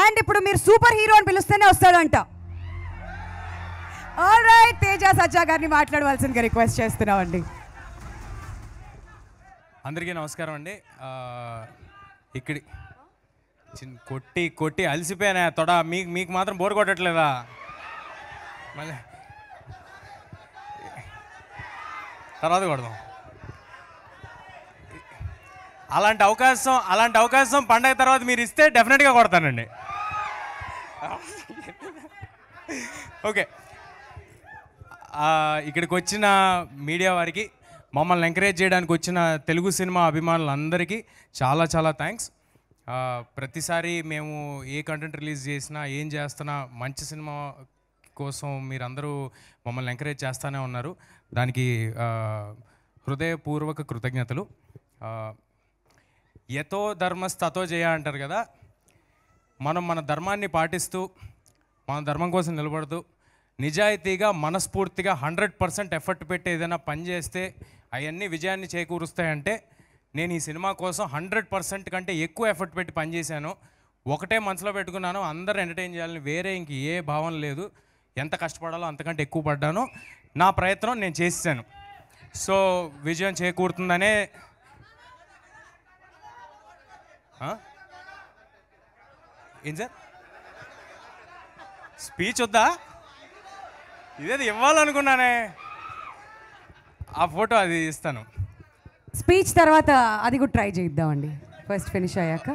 And ఇప్పుడు మీరు super hero అని పిలుస్తేనే వస్తాడంట. ఆల్రైట్, తేజ సజ్జా గారిని మాట్లాడవలసిందిగా రిక్వెస్ట్ చేస్తున్నామండి. అందరికీ నమస్కారం అండి. ఇక్కడ కొట్టి కొట్టి అలసిపోయానా తొడ. మీకు మాత్రం బోర్ కొట్టట్లేదా? మళ్ళీ తర్వాత కొడదాం. అలాంటి అవకాశం పండగ తర్వాత మీరు ఇస్తే డెఫినెట్గా కొడతానండి. ఓకే, ఇక్కడికి వచ్చిన మీడియా వారికి, మమ్మల్ని ఎంకరేజ్ చేయడానికి వచ్చిన తెలుగు సినిమా అభిమానులందరికీ చాలా చాలా థ్యాంక్స్. ప్రతిసారి మేము ఏ కంటెంట్ రిలీజ్ చేసినా, ఏం చేస్తున్నా, మంచి సినిమా కోసం మీరందరూ మమ్మల్ని ఎంకరేజ్ చేస్తూనే ఉన్నారు. దానికి హృదయపూర్వక కృతజ్ఞతలు. యతో ధర్మస్తతో జయ అంటారు కదా, మనం మన ధర్మాన్ని పాటిస్తూ, మన ధర్మం కోసం నిలబడుతూ, నిజాయితీగా మనస్ఫూర్తిగా 100% ఎఫర్ట్ పెట్టి ఏదైనా పని చేస్తే అవన్నీ విజయాన్ని చేకూరుస్తాయంటే, నేను ఈ సినిమా కోసం 100% కంటే ఎక్కువ ఎఫర్ట్ పెట్టి పనిచేశాను. ఒకటే మనసులో పెట్టుకున్నాను, అందరూ ఎంటర్టైన్ చేయాలని. వేరే ఇంక ఏ భావన లేదు. ఎంత కష్టపడాలో అంతకంటే ఎక్కువ పడ్డాను. నా ప్రయత్నం నేను చేశాను. సో విజయం చేకూరుతుందనే. ఏం సార్ స్పీచ్ వద్దా? ఇదేది ఇవ్వాలనుకున్నానే, ఆ ఫోటో అది ఇస్తాను. స్పీచ్ తర్వాత అది కూడా ట్రై చేద్దామండి, ఫస్ట్ ఫినిష్ అయ్యాక.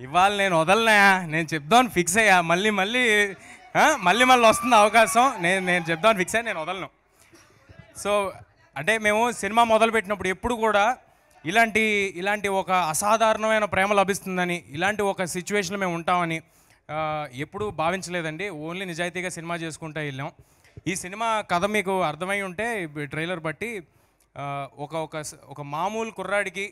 ఇవాళ నేను వదలనా, నేను చెప్దామని ఫిక్స్ అయ్యా. మళ్ళీ వస్తుంది అవకాశం. నేను చెప్దామని ఫిక్స్ అయ్యా, నేను వదలను. సో అంటే మేము సినిమా మొదలుపెట్టినప్పుడు ఎప్పుడు కూడా ఇలాంటి ఒక అసాధారణమైన ప్రేమ లభిస్తుందని, ఇలాంటి ఒక సిచ్యువేషన్లో మేము ఉంటామని ఎప్పుడూ భావించలేదండి. ఓన్లీ నిజాయితీగా సినిమా చేసుకుంటూ వెళ్ళాం. ఈ సినిమా కథ మీకు అర్థమై ఉంటే ట్రైలర్ బట్టి, ఒక మామూలు కుర్రాడికి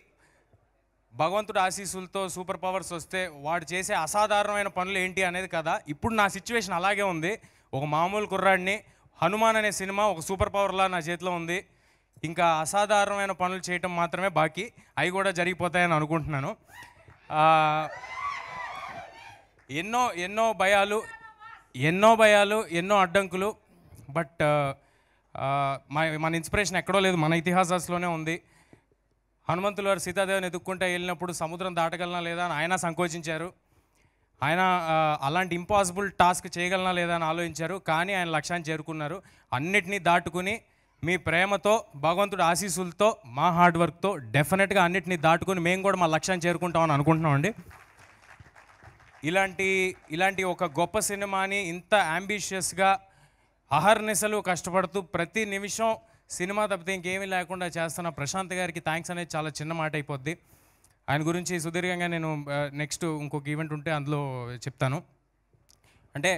భగవంతుడు ఆశీస్సులతో సూపర్ పవర్స్ వస్తే వాడు చేసే అసాధారణమైన పనులు ఏంటి అనేది కదా. ఇప్పుడు నా సిచ్యువేషన్ అలాగే ఉంది. ఒక మామూలు కుర్రాడిని, హనుమాన్ అనే సినిమా ఒక సూపర్ పవర్లా నా చేతిలో ఉంది. ఇంకా అసాధారణమైన పనులు చేయటం మాత్రమే బాకీ. అవి కూడా జరిగిపోతాయని అనుకుంటున్నాను. ఎన్నో భయాలు, ఎన్నో అడ్డంకులు. బట్ మన ఇన్స్పిరేషన్ ఎక్కడో లేదు, మన ఇతిహాసాల్లోనే ఉంది. హనుమంతులు వారు సీతాదేవిని ఎదుక్కుంటే వెళ్ళినప్పుడు సముద్రం దాటగలనా లేదా అని ఆయన సంకోచించారు. ఆయన అలాంటి ఇంపాసిబుల్ టాస్క్ చేయగలనా లేదా అని ఆలోచించారు. కానీ ఆయన లక్ష్యాన్ని చేరుకున్నారు. అన్నిటినీ దాటుకుని మీ ప్రేమతో, భగవంతుడి ఆశీస్సులతో, మా హార్డ్ వర్క్తో డెఫినెట్గా అన్నిటినీ దాటుకుని మేము కూడా మా లక్ష్యాన్ని చేరుకుంటామని అనుకుంటున్నామండి. ఇలాంటి ఒక గొప్ప సినిమాని ఇంత అంబిషియస్గా అహర్నిశలు కష్టపడుతూ ప్రతి నిమిషం సినిమా తప్పితే ఇంకేమీ లేకుండా చేస్తున్న ప్రశాంత్ గారికి థ్యాంక్స్ అనేది చాలా చిన్న మాట అయిపోద్ది. ఆయన గురించి సుదీర్ఘంగా నేను నెక్స్ట్ ఇంకొక ఈవెంట్ ఉంటే అందులో చెప్తాను. అంటే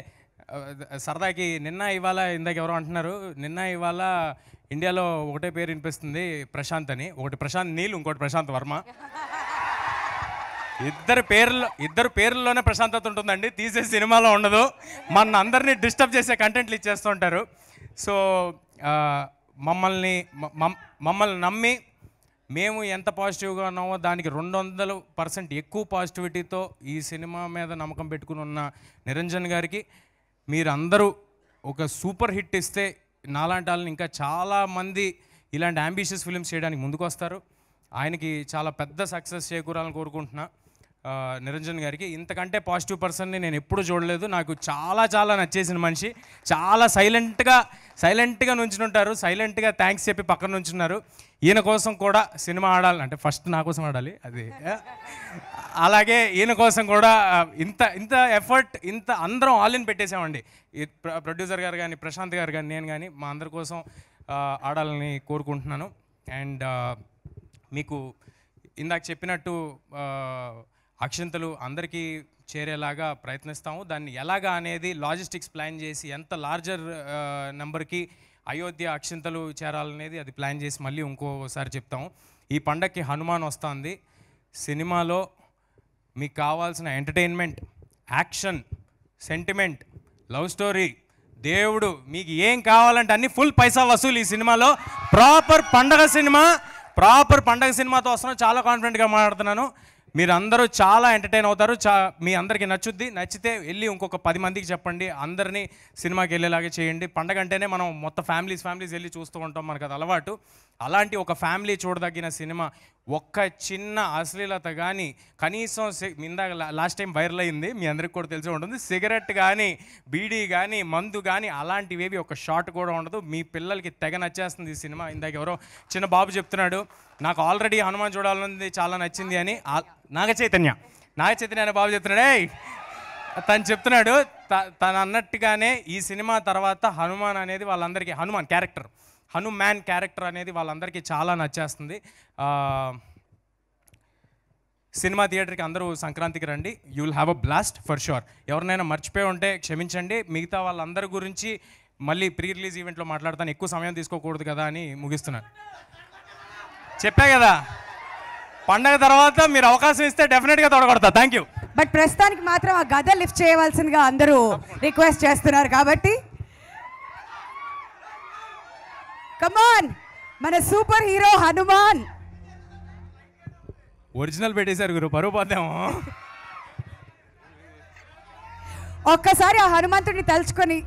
సరదాకి ఇవాళ ఇందాక ఎవరో అంటున్నారు, ఇవాళ ఇండియాలో ఒకటే పేరు వినిపిస్తుంది ప్రశాంత్ అని. ఒకటి ప్రశాంత్ నీల్, ఇంకోటి ప్రశాంత్ వర్మ. ఇద్దరు పేర్లలోనే ప్రశాంతత ఉంటుందండి, తీసే సినిమాలో ఉండదు. మన అందరినీ డిస్టర్బ్ చేసే కంటెంట్లు ఇచ్చేస్తూ ఉంటారు. సో మమ్మల్ని నమ్మి మేము ఎంత పాజిటివ్గా ఉన్నామో దానికి 200% ఎక్కువ పాజిటివిటీతో ఈ సినిమా మీద నమ్మకం పెట్టుకుని ఉన్న నిరంజన్ గారికి, మీరందరూ ఒక సూపర్ హిట్ ఇస్తే నాలాంటి వాళ్ళని ఇంకా చాలామంది ఇలాంటి అంబిషియస్ ఫిల్మ్స్ చేయడానికి ముందుకు వస్తారు. ఆయనకి చాలా పెద్ద సక్సెస్ చేకూరాలని కోరుకుంటున్నా. నిరంజన్ గారికి ఇంతకంటే పాజిటివ్ పర్సన్ని నేను ఎప్పుడూ చూడలేదు. నాకు చాలా నచ్చేసిన మనిషి. చాలా సైలెంట్గా నుంచుంటారు, సైలెంట్గా థ్యాంక్స్ చెప్పి పక్కన నుంచున్నారు. ఈయన కోసం కూడా సినిమా ఆడాలంటే ఫస్ట్ నా కోసం ఆడాలి, అది అలాగే ఈయన కోసం కూడా ఇంత ఎఫర్ట్, అందరం ఆల్ ఇన్ పెట్టేసామండి. ప్రొడ్యూసర్ గారు కానీ, ప్రశాంత్ గారు కానీ, నేను కానీ, మా అందరి కోసం ఆడాలని కోరుకుంటున్నాను. అండ్ మీకు ఇందాక చెప్పినట్టు అక్షింతలు అందరికీ చేరేలాగా ప్రయత్నిస్తాము. దాన్ని ఎలాగా అనేది లాజిస్టిక్స్ ప్లాన్ చేసి ఎంత లార్జర్ నెంబర్కి అయోధ్య అక్షింతలు చేరాలనేది అది ప్లాన్ చేసి మళ్ళీ ఇంకోసారి చెప్తాము. ఈ పండగకి హనుమాన్ వస్తుంది. సినిమాలో మీకు కావాల్సిన entertainment, action, sentiment, love story, దేవుడు, మీకు ఏం కావాలంటే అన్ని ఫుల్ పైసా వసూలు ఈ సినిమాలో. ప్రాపర్ పండగ సినిమాతో వస్తున్నాను. చాలా కాన్ఫిడెంట్గా మాట్లాడుతున్నాను. మీరందరూ చాలా ఎంటర్టైన్ అవుతారు. మీ అందరికీ నచ్చుద్ది. నచ్చితే వెళ్ళి ఇంకొక 10 మందికి చెప్పండి. అందరినీ సినిమాకి వెళ్ళేలాగా చేయండి. పండగ అంటేనే మనం మొత్తం ఫ్యామిలీస్ వెళ్ళి చూస్తూ ఉంటాం, మనకు అది అలవాటు. అలాంటి ఒక ఫ్యామిలీ చూడదగిన సినిమా. ఒక్క చిన్న అశ్లీలత కానీ, కనీసం ఇందాక లాస్ట్ టైం వైరల్ అయింది, మీ అందరికి కూడా తెలిసి ఉంటుంది, సిగరెట్ కానీ, బీడీ కానీ, మందు కానీ అలాంటివేవి ఒక షాట్ కూడా ఉండదు. మీ పిల్లలకి తెగ నచ్చేస్తుంది ఈ సినిమా. ఇందాక ఎవరో చిన్న బాబు చెప్తున్నాడు, నాకు ఆల్రెడీ హనుమాన్ చూడాలన్నది చాలా నచ్చింది అని. నాగ చైతన్య అనే బాబు చెప్తున్నాడు. తను చెప్తున్నాడు, తను అన్నట్టుగానే ఈ సినిమా తర్వాత హనుమాన్ అనేది వాళ్ళందరికీ, హనుమాన్ క్యారెక్టర్ అనేది వాళ్ళందరికీ చాలా నచ్చేస్తుంది. సినిమా థియేటర్కి అందరూ సంక్రాంతికి రండి. You will have a blast for sure. ఎవరినైనా మర్చిపోయి ఉంటే క్షమించండి. మిగతా వాళ్ళందరి గురించి మళ్ళీ ప్రీ రిలీజ్ ఈవెంట్లో మాట్లాడతాను. ఎక్కువ సమయం తీసుకోకూడదు కదా అని ముగిస్తున్నాను. చెప్పా కదా, పండగ తర్వాత మీరు అవకాశం ఇస్తే డెఫినెట్గా తొడగొడతా. Thank you. బట్ ప్రస్తుతానికి మాత్రం ఆ గద లిఫ్ట్ చేయవలసిందిగా అందరూ రిక్వెస్ట్ చేస్తున్నారు కాబట్టి కమాన్, మన సూపర్ హీరో హనుమాన్. ఒరిజినల్ పెట్టేశారు గురు, పరువు పోద్దాము. ఒక్కసారి ఆ హనుమంతుడిని తలుచుకొని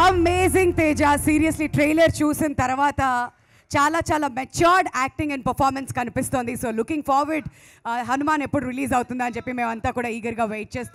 అమేజింగ్ తేజ. సీరియస్లీ ట్రైలర్ చూసిన తర్వాత చాలా మెచ్యూర్డ్ యాక్టింగ్ అండ్ పర్ఫార్మెన్స్ కనిపిస్తోంది. సో లుకింగ్ ఫార్వర్డ్ హనుమాన్ ఎప్పుడు రిలీజ్ అవుతుందా అని చెప్పి మేమంతా కూడా ఈగర్గా వెయిట్ చేస్తాం.